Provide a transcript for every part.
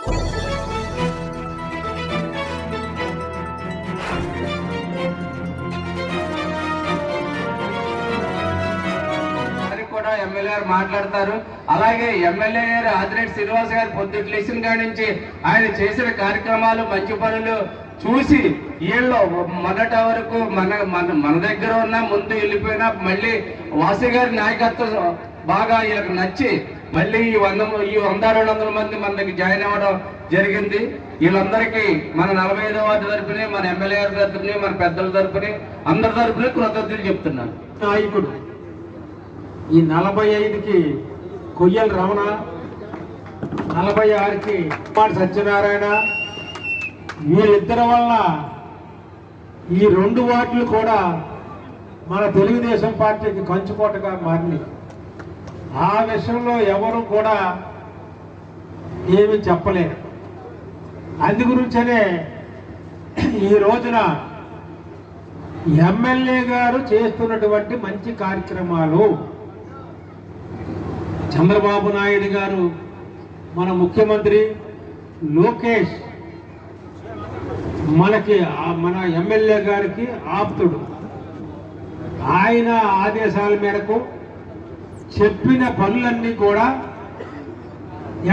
కూడా ఎమ్మెల్యే గారు మాట్లాడతారు. అలాగే ఎమ్మెల్యే గారు ఆదిరెడ్డి శ్రీనివాస్ గారు పొద్దుట్లు లేచిన కాడి నుంచి ఆయన చేసిన కార్యక్రమాలు మంచి పనులు చూసి వీళ్ళు మొదట వరకు మన దగ్గర ఉన్న ముందు వెళ్ళిపోయినా మళ్ళీ వాసు గారి నాయకత్వం బాగా వీళ్ళకి నచ్చి మళ్ళీ ఈ 100-200 మంది మన దగ్గర జాయిన్ అవ్వడం జరిగింది. వీళ్ళందరికీ మన 45వ వార్డు తరపుని, మన ఎమ్మెల్యే గారి తరపుని, మన పెద్దల తరపుని, అందరి తరపుని కృతజ్ఞతలు చెప్తున్నాను. నాయకుడు ఈ 45కి కొయ్యల రమణ, 46కి సత్యనారాయణ, వీళ్ళిద్దరి వల్ల ఈ 2 వార్డులు కూడా మన తెలుగుదేశం పార్టీకి కంచుకోటగా మారినాయి. ఆ విషయంలో ఎవరు కూడా ఏమి చెప్పలేరు. అందు గురించనే ఈ రోజున ఎమ్మెల్యే గారు చేస్తున్నటువంటి మంచి కార్యక్రమాలు, చంద్రబాబు నాయుడు గారు మన ముఖ్యమంత్రి, లోకేష్ మన ఎమ్మెల్యే గారికి ఆప్తుడు, ఆయన ఆదేశాల మేరకు చెప్పిన పనులన్నీ కూడా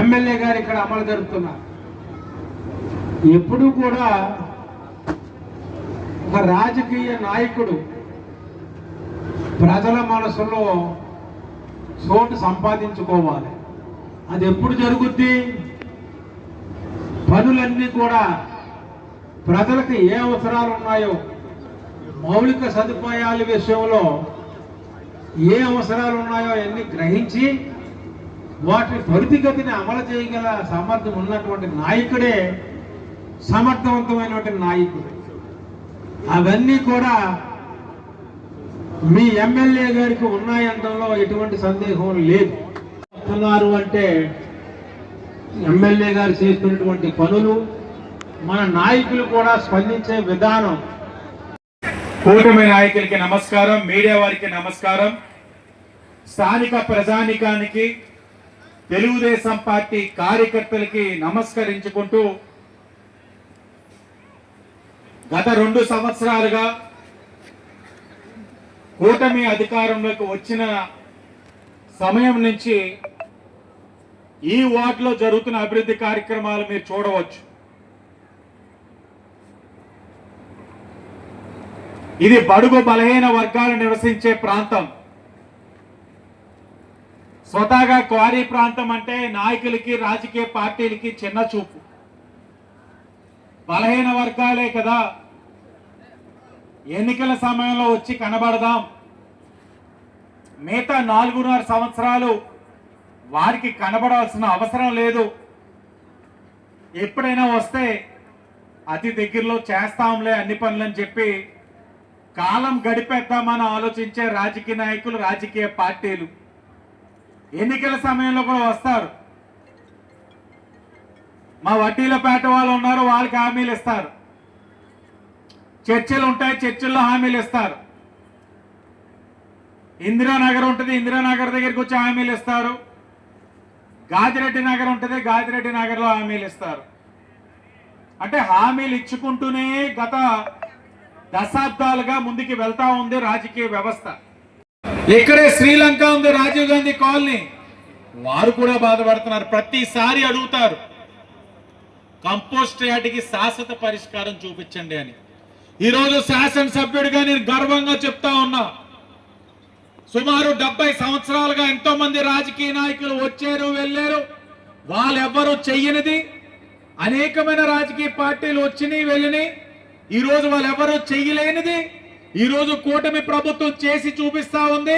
ఎమ్మెల్యే గారు ఇక్కడ అమలు జరుపుతున్నారు. ఎప్పుడూ కూడా ఒక రాజకీయ నాయకుడు ప్రజల మనసులో చోటు సంపాదించుకోవాలి. అది ఎప్పుడు జరుగుద్ది? పనులన్నీ కూడా ప్రజలకు ఏ అవసరాలు ఉన్నాయో, మౌలిక సదుపాయాల విషయంలో ఏ అవసరాలు ఉన్నాయో అన్ని గ్రహించి వాటిని త్వరితగతిని అమలు చేయగల సామర్థ్యం ఉన్నటువంటి నాయకుడే సమర్థవంతమైనటువంటి నాయకుడు. అవన్నీ కూడా మీ ఎమ్మెల్యే గారికి ఉన్నాయంటంలో ఎటువంటి సందేహం లేదు. వస్తున్నారు అంటే ఎమ్మెల్యే గారు చేస్తున్నటువంటి పనులు, మన నాయకులు కూడా స్పందించే విధానం. కూటమి నాయకులకి నమస్కారం, మీడియా వారికి నమస్కారం, స్థానిక ప్రజానికానికి, తెలుగుదేశం పార్టీ కార్యకర్తలకి నమస్కరించుకుంటూ గత 2 సంవత్సరాలుగా కూటమి అధికారంలోకి వచ్చిన సమయం నుంచి ఈ వార్డులో జరుగుతున్న అభివృద్ధి కార్యక్రమాలు మీరు చూడవచ్చు. ఇది బడుగు బలహీన వర్గాలు నివసించే ప్రాంతం. స్వతహాగా క్వారీ ప్రాంతం అంటే నాయకులకి, రాజకీయ పార్టీలకి చిన్న చూపు. బలహీన వర్గాలే కదా ఎన్నికల సమయంలో వచ్చి కనబడదాం, మిగతా 4.5 సంవత్సరాలు వారికి కనబడాల్సిన అవసరం లేదు, ఎప్పుడైనా వస్తే అతి దగ్గరలో చేస్తాంలే అన్ని పనులని చెప్పి కాలం గడిపేద్దామని ఆలోచించే రాజకీయ నాయకులు, రాజకీయ పార్టీలు ఎన్నికల సమయంలో కూడా వస్తారు. మా వడ్డీలపేట వాళ్ళు ఉన్నారు, వాళ్ళకి హామీలు ఇస్తారు. చర్చలు ఉంటాయి, చర్చల్లో హామీలు ఇస్తారు. ఇందిరానగర్ ఉంటుంది, ఇందిరానగర్ దగ్గరికి వచ్చి హామీలు ఇస్తారు. గాదిరెడ్డి నగర్ ఉంటుంది, గాదిరెడ్డి నగర్లో హామీలు ఇస్తారు. అంటే హామీలు ఇచ్చుకుంటూనే గత దశాబ్దాలుగా ముందుకు వెళ్తా ఉంది రాజకీయ వ్యవస్థ. ఇక్కడే శ్రీలంక ఉంది, రాజీవ్ గాంధీ కాలనీ, వారు కూడా బాధపడుతున్నారు. ప్రతిసారి అడుగుతారు కంపోస్ట్ యార్డ్కి శాశ్వత పరిష్కారం చూపించండి అని. ఈరోజు శాసనసభ్యుడిగా నేను గర్వంగా చెప్తా ఉన్నా, సుమారు 70 సంవత్సరాలుగా ఎంతో మంది రాజకీయ నాయకులు వచ్చారు, వెళ్ళారు. వాళ్ళెవ్వరూ చెయ్యనిది అనేకమైన రాజకీయ పార్టీలు వచ్చినాయి, వెళ్ళినాయి. ఈరోజు వాళ్ళెవరూ చెయ్యలేనిది ఈరోజు కూటమి ప్రభుత్వం చేసి చూపిస్తా ఉంది.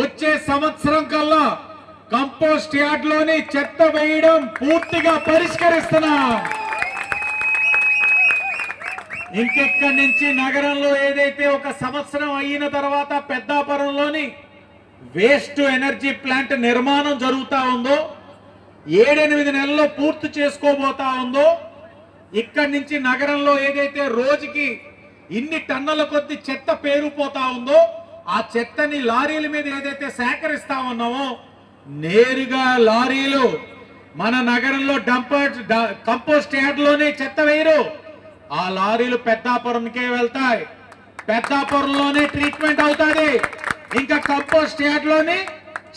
వచ్చే సంవత్సరం కల్లా కంపోస్ట్ యార్డ్లోని చెత్త వేయడం పూర్తిగా పరిష్కరిస్తున్నాం. ఇంకెక్కడి నుంచి నగరంలో ఏదైతే ఒక సంవత్సరం అయిన తర్వాత పెద్దాపురంలోని వేస్ట్ ఎనర్జీ ప్లాంట్ నిర్మాణం జరుగుతా ఉందో, 7-8 నెలల్లో పూర్తి చేసుకోబోతా ఉందో, ఇక్కడి నుంచి నగరంలో ఏదైతే రోజుకి ఇన్ని టన్నుల కొద్ది చెత్త పేరుపోతా ఉందో, ఆ చెత్తని లారీల మీద ఏదైతే సేకరిస్తా ఉన్నామో, నేరుగా లారీలు మన నగరంలో కంపోస్ట్ యార్డ్లోనే చెత్త వేయరు. ఆ లారీలు పెద్దాపురంకే వెళ్తాయి, పెద్దాపురంలోనే ట్రీట్మెంట్ అవుతుంది. ఇంకా కంపోస్ట్ యార్డ్లోనే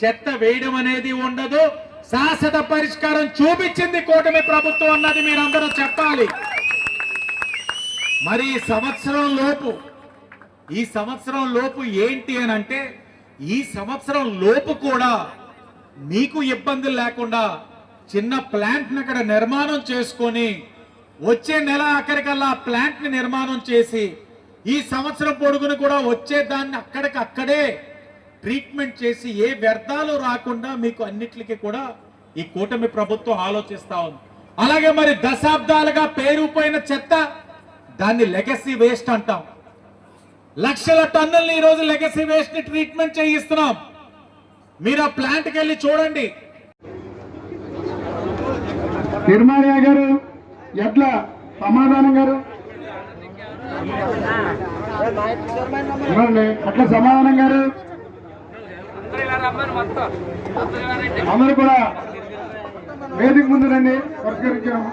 చెత్త వేయడం అనేది ఉండదు. శాశ్వత పరిష్కారం చూపించింది కూటమి ప్రభుత్వం అన్నది మీరందరూ చెప్పాలి. మరి ఈ సంవత్సరం లోపు ఏంటి అని అంటే, ఈ సంవత్సరం లోపు కూడా మీకు ఇబ్బందులు లేకుండా చిన్న ప్లాంట్ని అక్కడ నిర్మాణం చేసుకొని వచ్చే నెల ఆఖరికల్లా ప్లాంట్ ని నిర్మాణం చేసి ఈ సంవత్సరం పొడుగును కూడా వచ్చే దాన్ని అక్కడే ట్రీట్మెంట్ చేసి ఏ వ్యర్థాలు రాకుండా మీకు అన్నిటికీ కూడా ఈ కూటమి ప్రభుత్వం ఆలోచిస్తా ఉంది. అలాగే మరి దశాబ్దాలుగా పేరుపోయిన చెత్త, దాన్ని లెగసీ వేస్ట్ అంటాం. లక్షల టన్నుల్ని ఈ రోజు లెగసీ వేస్ట్ ని ట్రీట్మెంట్ చేయిస్తున్నాం. మీరు ఆ ప్లాంట్కి వెళ్ళి చూడండి. నిర్మాణయ్య గారు ఎట్లా సమాధానం గారు అట్లా సమాధానం గారు అందరూ కూడా వేదిక ముందు రండి. పరిష్కరించాము.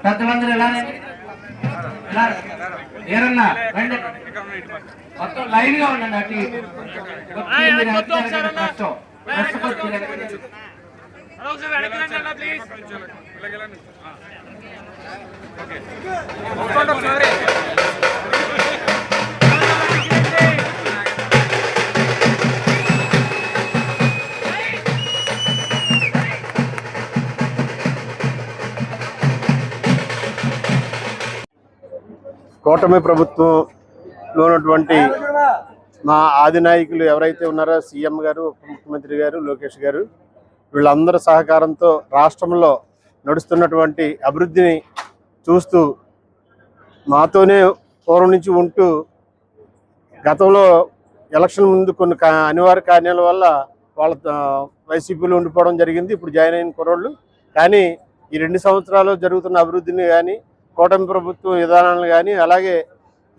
పెద్దలందరూ ఎలా రండి, ఏరన్నా రండి, మొత్తం లైన్ గా ఉండండి. అటు కష్టం. కూటమి ప్రభుత్వంలో ఉన్నటువంటి మా ఆది నాయకులు ఎవరైతే ఉన్నారో సీఎం గారు, ఉప ముఖ్యమంత్రి గారు, లోకేష్ గారు, వీళ్ళందరి సహకారంతో రాష్ట్రంలో నడుస్తున్నటువంటి అభివృద్ధిని చూస్తూ మాతోనే పూర్వం నుంచి ఉంటూ గతంలో ఎలక్షన్ ముందు కొన్ని అనివార్య కారణాల వల్ల వాళ్ళ వైసీపీలో ఉండిపోవడం జరిగింది. ఇప్పుడు జాయిన్ అయిన కుర్రోళ్ళు. కానీ ఈ 2 సంవత్సరాలు జరుగుతున్న అభివృద్ధిని కానీ, కూటమి ప్రభుత్వం విధానాలను కానీ, అలాగే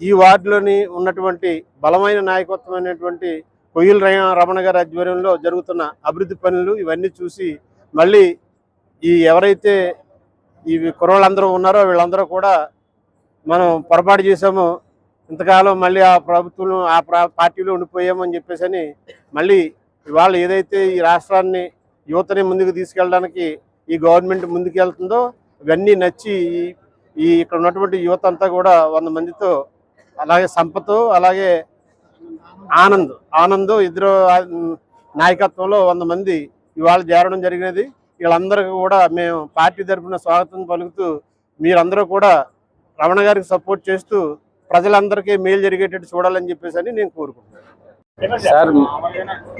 ఈ వార్డులోని ఉన్నటువంటి బలమైన నాయకత్వమైనటువంటి కొయ్యల రమణ గారి ఆధ్వర్యంలో జరుగుతున్న అభివృద్ధి పనులు ఇవన్నీ చూసి మళ్ళీ ఈ ఎవరైతే ఈ కుర్రోళ్ళందరూ ఉన్నారో వీళ్ళందరూ కూడా మనం పొరపాటు చేసామో, ఇంతకాలం మళ్ళీ ఆ ప్రభుత్వం ఆ పార్టీలో ఉండిపోయామని చెప్పేసి అని మళ్ళీ ఇవాళ ఏదైతే ఈ రాష్ట్రాన్ని యువతని ముందుకు తీసుకెళ్ళడానికి ఈ గవర్నమెంట్ ముందుకు వెళ్తుందో ఇవన్నీ నచ్చి ఈ ఇక్కడ ఉన్నటువంటి యువత అంతా కూడా 100 మందితో, అలాగే సంపత్, అలాగే ఆనంద్ ఇద్దరు నాయకత్వంలో 100 మంది ఇవాళ చేరడం జరిగినది. వీళ్ళందరికీ కూడా మేము పార్టీ తరఫున స్వాగతం పలుకుతూ మీరందరూ కూడా రమణ గారికి సపోర్ట్ చేస్తూ ప్రజలందరికీ మేలు జరిగేటట్టు చూడాలని చెప్పేసి అని నేను కోరుకుంటున్నాను. సార్,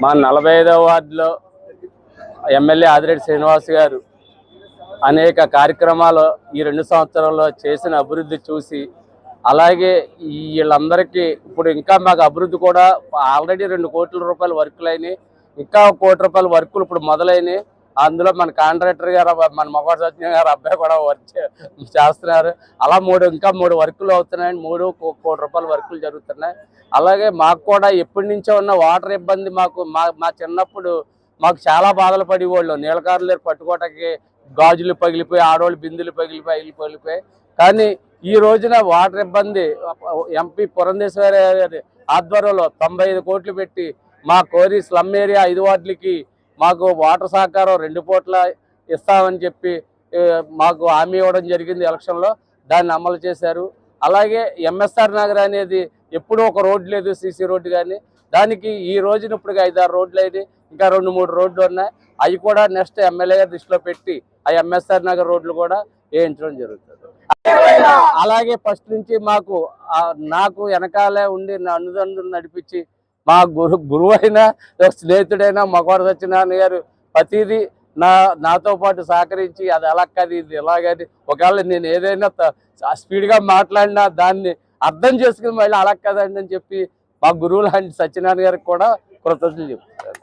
మా 45వ వార్డులో ఎమ్మెల్యే ఆదిరెడ్డి శ్రీనివాస్ గారు అనేక కార్యక్రమాలు ఈ 2 సంవత్సరాల్లో చేసిన అభివృద్ధి చూసి, అలాగే వీళ్ళందరికీ ఇప్పుడు ఇంకా మాకు అభివృద్ధి కూడా ఆల్రెడీ 2 కోట్ల రూపాయల వర్కులు అయినాయి. ఇంకా 1 కోటి రూపాయల వర్కులు ఇప్పుడు మొదలైనవి. అందులో మన కాంట్రాక్టర్ గారు, మన మొగ సత్యం గారు అబ్బాయి కూడా వర్క్ చేస్తున్నారు. అలా ఇంకా 3 వర్కులు అవుతున్నాయి. 3 కోటి రూపాయల వర్కులు జరుగుతున్నాయి. అలాగే మాకు కూడా ఎప్పటి నుంచో ఉన్న వాటర్ ఇబ్బంది, మా చిన్నప్పుడు మాకు చాలా బాధలు పడేవాళ్ళు. నీలకారులు పట్టుకోవటానికి గాజులు పగిలిపోయి, ఆడవాళ్ళు బిందులు పగిలిపోయి. కానీ ఈ రోజున వాటర్ ఇబ్బంది ఎంపీ పురంధేశ్వరి గారి ఆధ్వర్యంలో 95 కోట్లు పెట్టి మా కోరి స్లమ్ ఏరియా 5 వార్డులకి మాకు వాటర్ సహకారం 2 పూట్ల ఇస్తామని చెప్పి మాకు హామీ ఇవ్వడం జరిగింది ఎలక్షన్లో. దాన్ని అమలు చేశారు. అలాగే ఎంఎస్ఆర్ నగర్ అనేది ఎప్పుడూ ఒక రోడ్డు లేదు, సీసీ రోడ్డు కానీ. దానికి ఈ రోజున ఇప్పుడు 5-6 రోడ్లు అయితే ఇంకా 2-3 రోడ్లు ఉన్నాయి. అవి కూడా నెక్స్ట్ ఎమ్మెల్యే గారి దృష్టిలో పెట్టి ఆ ఎంఎస్ఆర్ నగర్ రోడ్లు కూడా వేయించడం జరుగుతుంది. అలాగే ఫస్ట్ నుంచి నాకు వెనకాలే ఉండి నా అన్నుదండ్రులు నడిపించి మా గురువు అయినా స్నేహితుడైనా మగవాడ సత్యనారాయణ గారు ప్రతిదీ నాతో పాటు సహకరించి అది ఎలా కాదు ఇది ఎలాగని, ఒకవేళ నేను ఏదైనా స్పీడ్గా మాట్లాడినా దాన్ని అర్థం చేసుకుని మళ్ళీ అలా కదండి అని చెప్పి మా గురువు లాంటి సత్యనారాయణ గారికి కూడా కృతజ్ఞతలు చెప్తారు.